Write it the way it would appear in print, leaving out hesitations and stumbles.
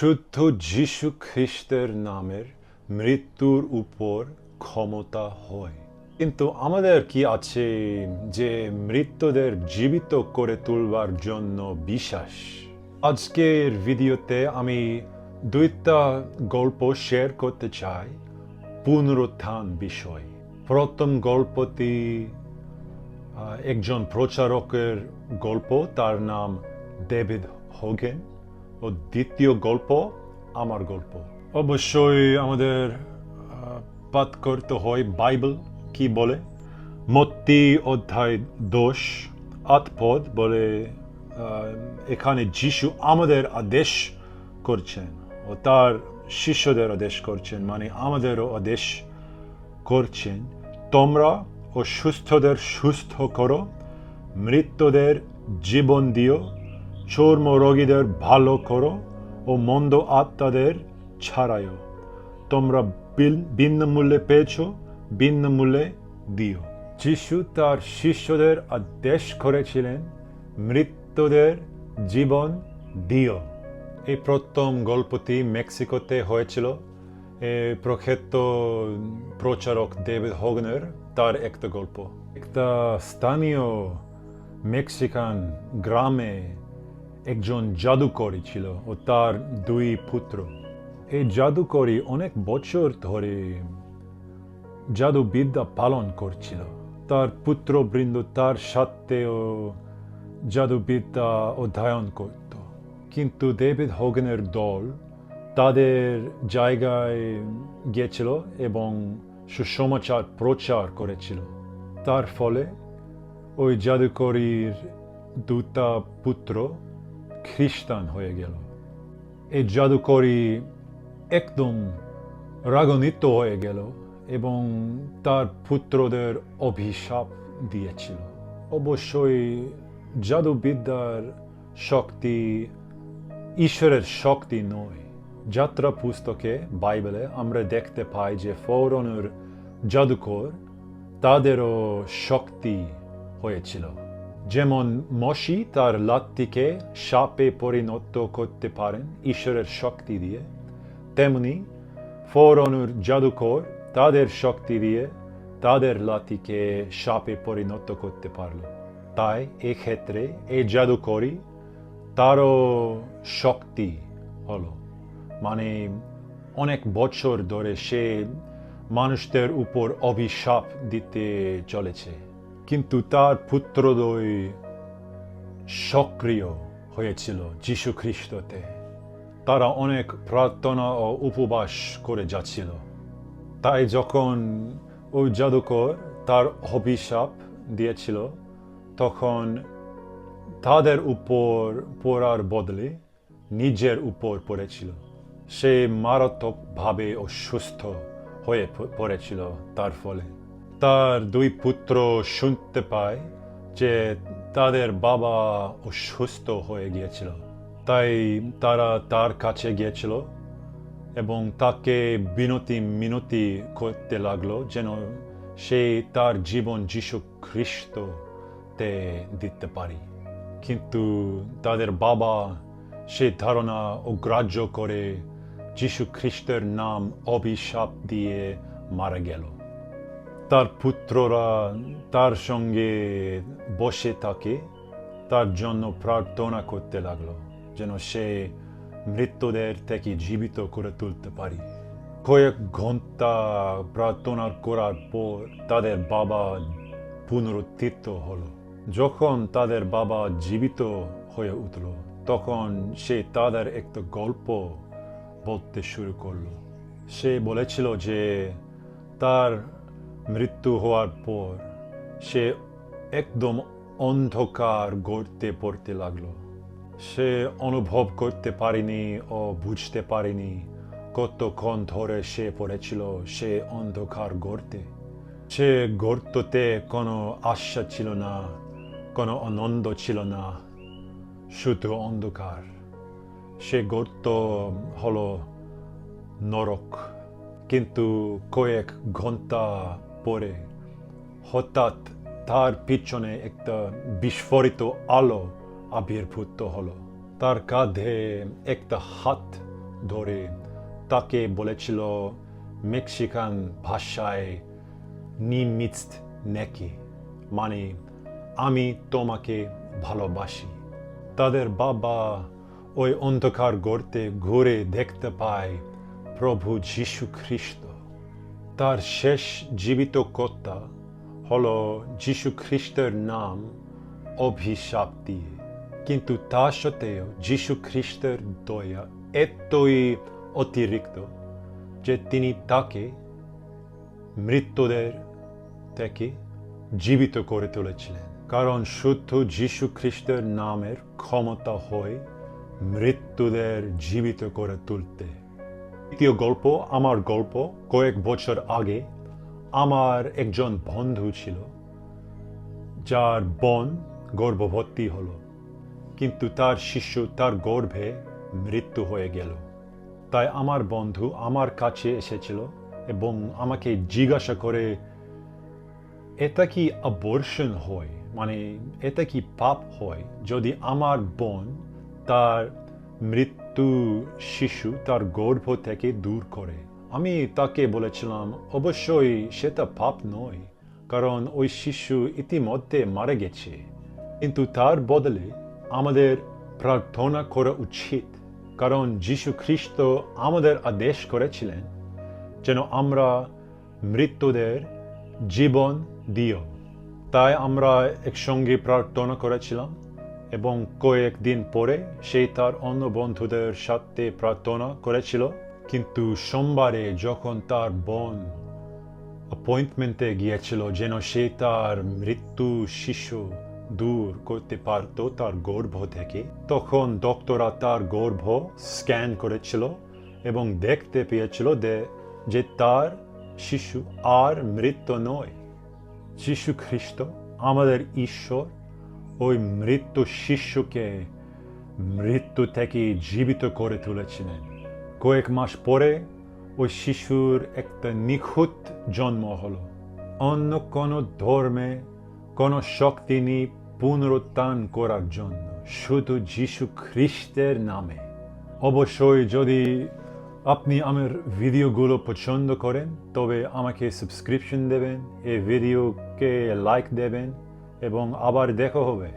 শুদ্ধ যীশু খ্রিস্টের নামের মৃত্যুর উপর ক্ষমতা হয়। কিন্তু আমাদের কি আছে যে মৃতদের জীবিত করে তুলবার জন্য বিশ্বাস? আজকের ভিডিওতে আমি দুইটা গল্প শেয়ার করতে চাই পুনরুত্থান বিষয়। প্রথম গল্পটি একজন প্রচারকের গল্প, তার নাম ডেভিড হোগেন। ও দ্বিতীয় গল্প আমার গল্প। অবশ্যই আমাদের পাঠ করতে হয় বাইবেল কি বলে। মত্তি অধ্যায় 10 পদ বলে, এখানে যিশু আমাদের আদেশ করছেন ও তার শিষ্যদের আদেশ করছেন, মানে আমাদেরও আদেশ করছেন, তোমরা অসুস্থদের সুস্থ করো, মৃতদের জীবন দিও, চর্ম রোগীদের ভালো করো ও মন্দ আত্মাদের ছাড়াইও। তোমরা বিনামূল্যে পেয়েছ, বিনামূল্যে দিও। যিশু তার শিষ্যদের আদেশ করেছিলেন মৃতদের জীবন দিও। এই প্রথম গল্পটি মেক্সিকোতে হয়েছিল। প্রখ্যাত প্রচারক ডেভিড হোগেনের তার একটা গল্প। একটা স্থানীয় মেক্সিকান গ্রামে একজন জাদুকরী ছিল ও তার দুই পুত্র। এই জাদুকরী অনেক বছর ধরে জাদুবিদ্যা পালন করছিল। তার পুত্রবৃন্দ তার সাথেও জাদুবিদ্যা অধ্যয়ন করত। কিন্তু ডেভিড হোগেনের দল তাদের জায়গায় গিয়েছিল এবং সুসমাচার প্রচার করেছিল। তার ফলে ওই জাদুকরীর দুটা পুত্র খ্রিস্টান হয়ে গেল। এই জাদুকরী একদম রাগান্বিত হয়ে গেল এবং তার পুত্রদের অভিশাপ দিয়েছিল। অবশ্যই জাদুবিদ্যার শক্তি ঈশ্বরের শক্তি নয়। যাত্রা পুস্তকে বাইবেলে আমরা দেখতে পাই যে ফরৌনের জাদুকর তাদেরও শক্তি হয়েছিল। যেমন মশি তার লাঠিকে সাপে পরিণত করতে পারেন ঈশ্বরের শক্তি দিয়ে, তেমনি ফরৌনের জাদুকর তাদের শক্তি দিয়ে তাদের লাঠিকে সাপে পরিণত করতে পারল। তাই এক্ষেত্রে এই জাদুকরী তারও শক্তি হলো, মানে অনেক বছর ধরে সে মানুষদের উপর অভিশাপ দিতে চলেছে। কিন্তু তার পুত্রদ্বয় সক্রিয় হয়েছিল যীশু খ্রিস্টতে। তারা অনেক প্রার্থনা ও উপবাস করে যাচ্ছিল। তাই যখন ওই জাদুকর তার অভিশাপ দিয়েছিল, তখন তাদের উপর পড়ার বদলে নিজের উপর পড়েছিল। সে মারাত্মকভাবে অসুস্থ হয়ে পড়েছিল। তার ফলে তার দুই পুত্র শুনতে পায় যে তাদের বাবা অসুস্থ হয়ে গিয়েছিল। তাই তারা তার কাছে গিয়েছিল এবং তাকে মিনতি করতে লাগলো যেন সে তার জীবন যীশু খ্রিস্টতে দিতে পারে। কিন্তু তাদের বাবা সে ধারণা অগ্রাহ্য করে যীশু খ্রিস্টের নাম অভিশাপ দিয়ে মারা গেল। তার পুত্ররা তার সঙ্গে বসে থাকে, তার জন্য প্রার্থনা করতে লাগলো যেন সে মৃতদের থেকে জীবিত করে তুলতে পারে। কয়েক ঘন্টা প্রার্থনা করার পর তাদের বাবা পুনরুত্থিত হলো। যখন তাদের বাবা জীবিত হয়ে উঠল, তখন সে তাদের একটা গল্প বলতে শুরু করলো। সে বলেছিল যে তার মৃত্যু হওয়ার পর সে একদম অন্ধকার গর্তে পড়তে লাগলো। সে অনুভব করতে পারেনি ও বুঝতে পারেনি কতক্ষণ ধরে সে পড়েছিল সে অন্ধকার গর্তে। সে গর্ততে কোনো আশা ছিল না, কোনো আনন্দ ছিল না, শুধু অন্ধকার। সে গর্ত হলো নরক। কিন্তু কয়েক ঘন্টা পরে হঠাৎ তার পিছনে একটা বিস্ফোরিত আলো আবির্ভূত হলো। তার কাঁধে একটা হাত ধরে তাকে বলেছিল মেক্সিকান ভাষায় নিমিৎস নেকি, মানে আমি তোমাকে ভালোবাসি। তাদের বাবা ওই অন্ধকার গর্তে ঘুরে দেখতে পায় প্রভু যীশু খ্রিস্ট। তার শেষ জীবিত কথা হলো যীশু খ্রিস্টের নাম অভিশাপ দিয়ে, কিন্তু তা সত্ত্বেও যীশু খ্রিস্টের দয়া এতই অতিরিক্ত যে তিনি তাকে মৃত্যুদের থেকে জীবিত করে তুলেছিলেন। কারণ শুধু যীশু খ্রিস্টের নামের ক্ষমতা হয় মৃত্যুদের জীবিত করে তুলতে। দ্বিতীয় গল্প, আমার গল্প। কয়েক বছর আগে আমার একজন বন্ধু ছিল যার বোন গর্ভবতী হলো, কিন্তু তার শিশু তার গর্ভে মৃত্যু হয়ে গেল। তাই আমার বন্ধু আমার কাছে এসেছিল এবং আমাকে জিজ্ঞাসা করে, এটা কি অ্যাবর্শন হয়, মানে এটা কি পাপ হয় যদি আমার বোন তার মৃত্যু শিশু তার গর্ভ থেকে দূর করে? আমি তাকে বলেছিলাম, অবশ্যই সেটা পাপ নয়, কারণ ওই শিশু ইতিমধ্যে মারা গেছে, কিন্তু তার বদলে আমাদের প্রার্থনা করা উচিত, কারণ যীশু খ্রিস্ট আমাদের আদেশ করেছিলেন যেন আমরা মৃত্যুদের জীবন দিও। তাই আমরা একসঙ্গে প্রার্থনা করেছিলাম এবং কয়েকদিন পরে সে তার অন্য বন্ধুদের সাথে প্রার্থনা করেছিল। কিন্তু সোমবারে যখন তার বোন অ্যাপয়েন্টমেন্টে গিয়েছিল যেন সে তার মৃত্যু শিশু দূর করতে পারত তার গর্ভ থেকে, তখন ডক্টররা তার গর্ভ স্ক্যান করেছিল এবং দেখতে পেয়েছিল যে তার শিশু আর মৃত্যু নয়। যীশু খ্রিস্ট আমাদের ঈশ্বর ওই মৃত্যু শিশুকে মৃত্যু থেকে জীবিত করে তুলেছিলেন। কয়েক মাস পরে ওই শিশুর একটা নিখুঁত জন্ম হলো। অন্য কোনো ধর্মে কোনো শক্তি নেই পুনরুত্থান করার জন্য, শুধু যীশু খ্রিস্টের নামে। অবশ্যই যদি আপনি আমার ভিডিওগুলো পছন্দ করেন তবে আমাকে সাবস্ক্রিপশন দেবেন, এই ভিডিওকে লাইক দেবেন এবং আবার দেখা হবে।